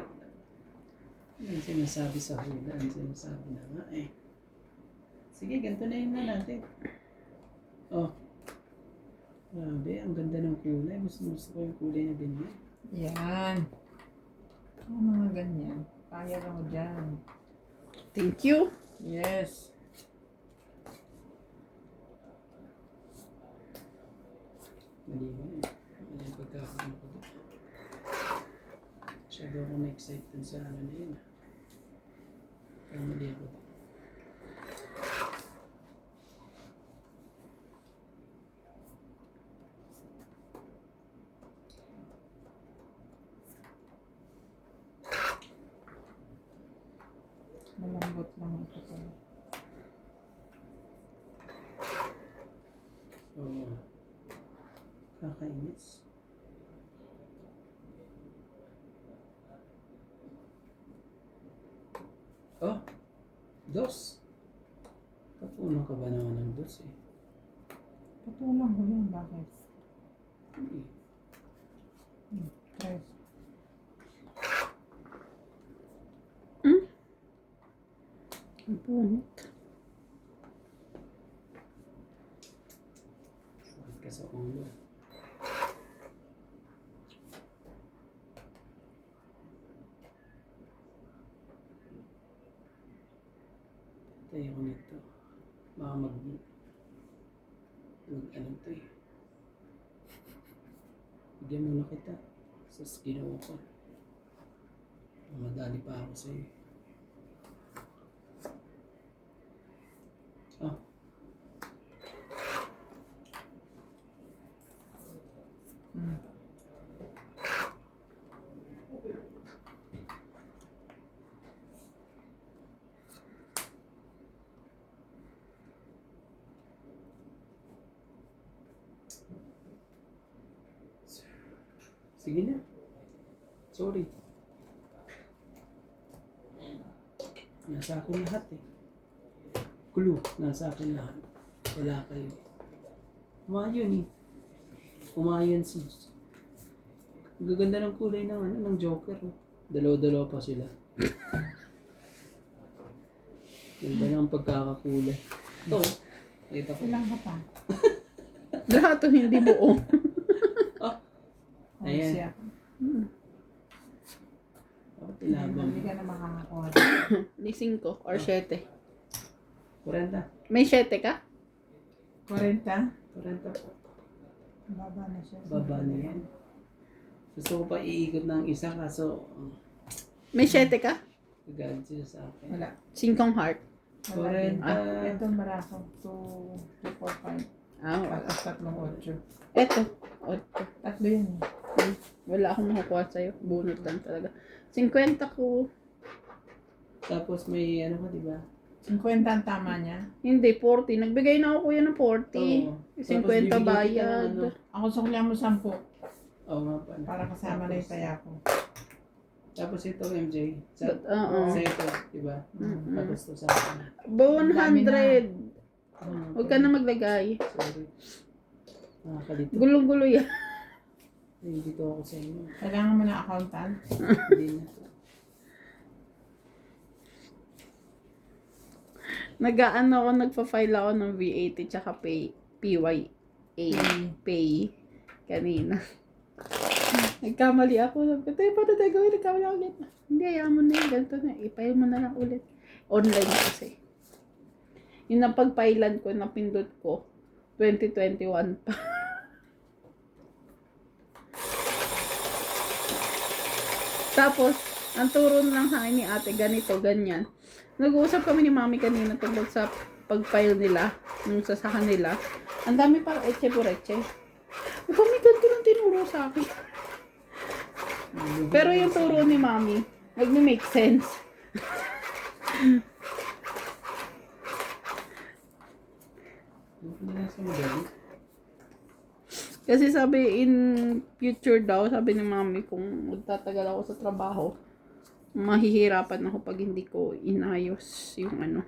Ang sinasabi sa hula, ang sinasabi na nga eh. Sige, ganito na yun na natin. Oh. Grabe, ang ganda ng kulay. Gusto ko yung kulay na ganyan. Yan. Ang mga ganyan. Kaya lang mo dyan. Thank you. Yes. Mali ba eh. Mali ang pagkakaroon ko doon. Masyado ako na-excite dun sa ano na yun. Kaya mali ako doon. Malambot lang ito pala. Oo. Kakainis. Oh, dos. Kapuno ka ba naman ng dos eh? Patulang ko yan. Bakit? Hindi. Tres. Ang punit. Sakit ka sa ulo. Tayo ko nito. Baka ano to eh. Bigyan muna kita. Sa ginawa ko. Madali pa ako sa'yo. Oh. Sige na. Sorry. Nasa akin lahat eh. Clue, nasa akin lahat. Wala kayo. Umayon eh. Umayon si... Ang gaganda ng kulay ng Joker. Oh. Dalaw-dalaw pa sila. Ganda ng pagkakakulay. Ito. Kita ko. Ilang ka pa? Lahat to hindi buo. Ayan. Siya. Dapat ilabang. Hindi ka na makakakuha. Ni 5 or 7. 40. May 7 ka? 40? 40. Baba na siya. Baba na yan. Gusto ko pa iikot ng isa kaso May 7 ka? gagalit sila sa akin. Wala. 5 heart. Wala din. 40. Ito marako. 2, 4, 5. Ah, wala. Tapos tatlong 8. Eto. 8. Tatlo yun. Wala akong makukuha sa'yo. Bunot lang talaga. 50 ko. Tapos may ano ka, di ba? 50 ang tama niya. Hindi, 40. Nagbigay na ako kuya ng 40. Oo. Tapos 50 bibigyan kita bayad. ng ano. Ako suklihan mo 10 Oo nga pala. para kasama na yung taya ko. Tapos ito MJ. Sa, Oo. sa ito, di ba? Mm-mm. Tapos to sa akin. Ba, 100. Ah, Huwag ka na maglagay. Sorry. Nakakalito. Gulong-gulo yan. Hindi dito ako sa inyo. Kailangan mo na accountant. Hindi na. Nagpa-file ako ng VAT tsaka PYA. Pay. Kanina. Nagkamali ako. Sabi ko, tayo, paano tayo gawin? Nagkamali ako ulit. Hindi, ayaw mo na yun. Ganito na. I-file mo na lang ulit. Online kasi. Yung napag-filean ko, napindot ko, 2021 pa. Tapos, ang turo lang sa akin ni ate, ganito, ganyan. Nag-uusap kami ni mami kanina tungkol sa pag-file nila, nung sa kanila. Ang dami parang etche por etche. Mami, ganito lang tinuro sa akin. Pero yung turo ni mami, nag-make sense. Hindi na sa madali. Kasi sabi in future daw, sabi ni mami, kung magtatagal ako sa trabaho, mahihirapan ako pag hindi ko inayos yung ano,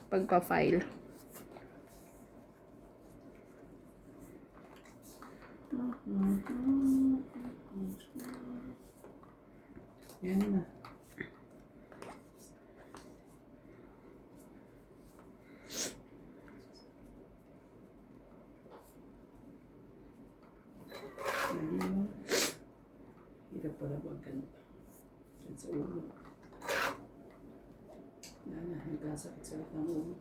pagpa-file. Yan na. Hirap pala pag ganito. Yan sa ulo. Yan na, nagkasakit-sakit ng ulo.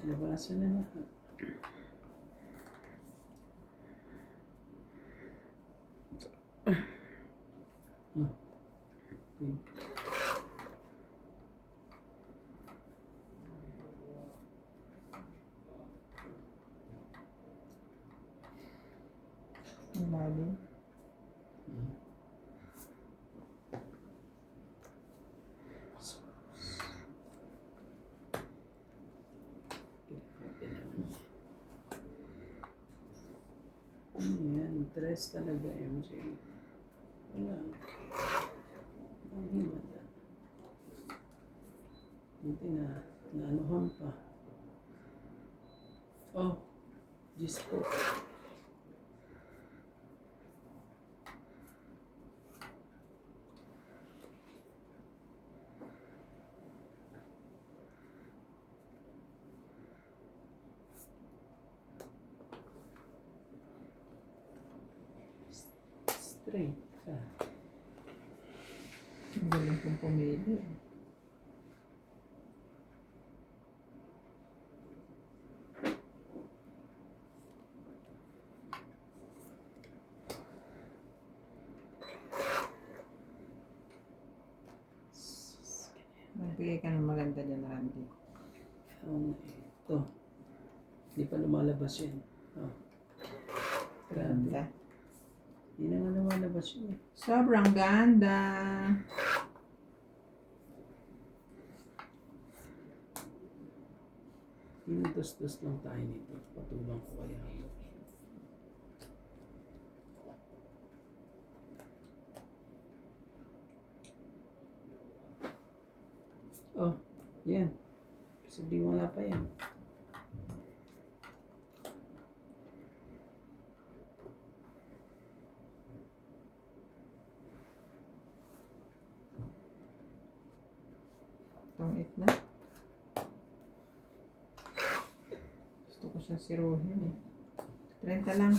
Labasan na lahat. Ang lalim. Yan, tres talaga MJ. Wala. Ang himata. Hindi na, naanuhan pa. Oh, Diyos ko. Straight ka. Ang galing kong pumili. Magbigay ka ng maganda dyan, Randy. Ito. Hindi pa lumalabas yan. Oh. Grabe. Ganda. Hindi na nga lumalabas yun. Sobrang ganda. Inutos-tos lang tayo nito. Patulang ko kaya. Oh, yan. Kasi di wala pa yan. Tungit na. Gusto ko siyang siruhin eh. 30 lang.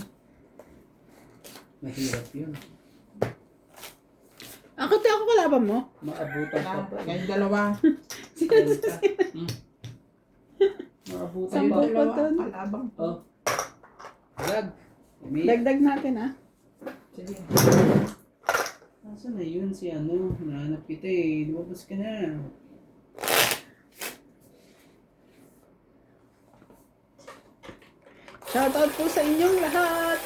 Mahirap yun. Ako kalaban mo. Maabutan pa pa. Kayong dalawa. Maabutan Sampu pa. pa. Dalawa. Button. Kalabang. Oh. Lag. Dagdag natin ah. Sige. Nasaan na yun si ano? Nahanap kita eh. Lumabas ka na. Shoutout po sa inyong lahat.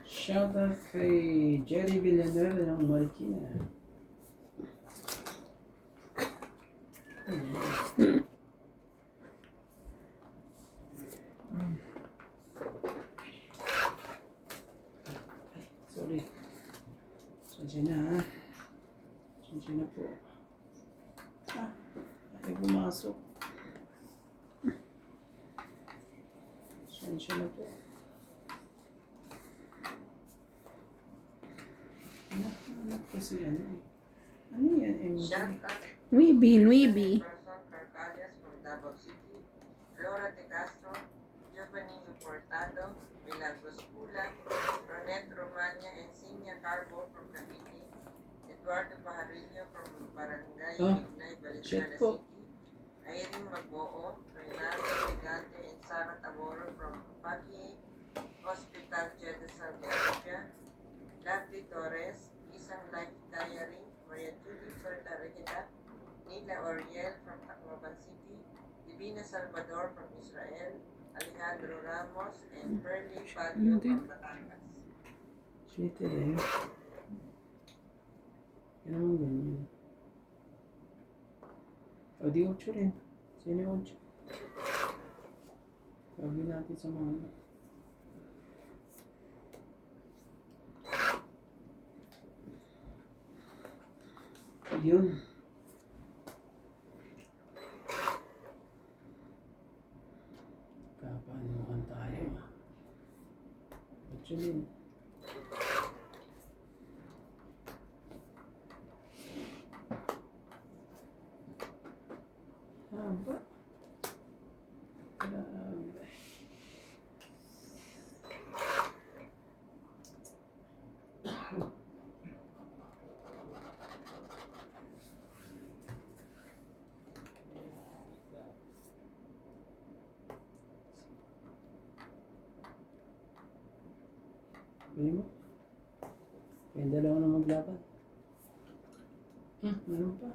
Shoutout kay Jerry Villanueva ng Marikina. Sorry. Sensya na ha. Sensya na po. Ay pumasok. Sensya na po. Ano kasi ano? Ano yan? Shout out Nuibi. person Carcalias from Flora de Castro, Giovanni Portado, Milagros Pula, Ronette Romania, Encinia Carbo from Cavite, Eduardo Pajarillo from Barangay Oh, Ignay, shit Valenzuela po. City, Irene Magboo, Renato Brigante, and Sara Taboro from Pagi Hospital, Jeddah, Saudi Arabia, Lovely Torres, Isang Life Diary, Maria Julie Ferta Regida, Nila Oriel from Tacloban City, Divina Salvador from Israel, Alejandro Ramos, and Pearly Baguio from Batangas. Shit rin. Yan naman ganyan. O di 8 rin. Sino yung 8? Tawagin natin sa mga yun. Kapanuhan tayo. 8 rin. Haba. Grabe. Ano mo? May dalawa na maglaban. Meron pa.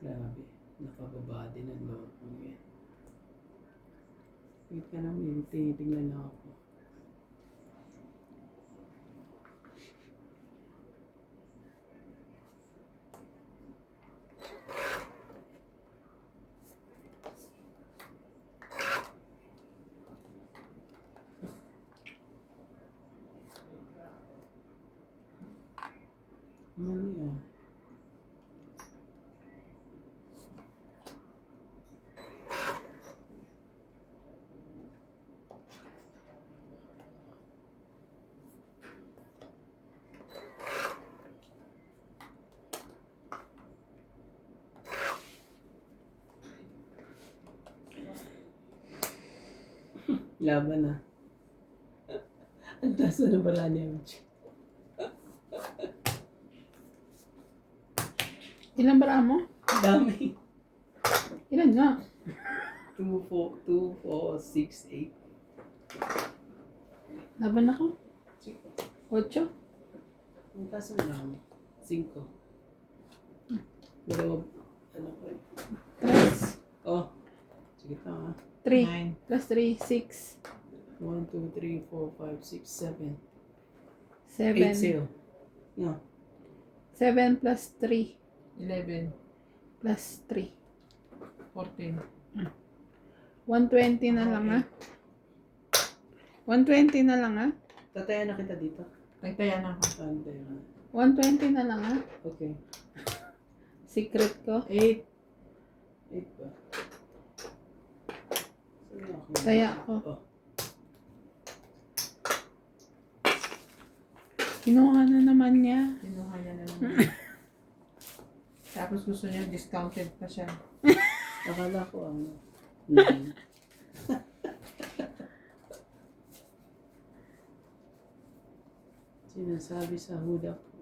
Grabe. Nakababa din ang loob mo yan. Wait ka naman, tinitingnan na ako. Mali ah. Laban na. Ang taas na pala niya. Ilan bara mo? Dami. Ilan nga? 2, 4, 6, 8. Laban ako? 8? Ang taas na lang. 5. Dalawa. Ano ko eh. 3. Oh. Sige ta ha. 3 9. plus 3, 6. 1, 2, 3, 4, 5, 6, 7. 8 7. sa'yo. No. 7 plus 3 11. plus 3. 14. 120 na lang ah. 120 na lang ah. Tataya na kita dito. Tagtaya na ako. Tataya na. 120 na lang ah. Okay. Secret ko. 8. 8 ba? Sige ako. Taya ko. Oh. Kinuha na naman niya. Kinuha niya na naman. Tapos gusto niya discounted pa siya. Akala ko ano. Sinasabi sa huda ko.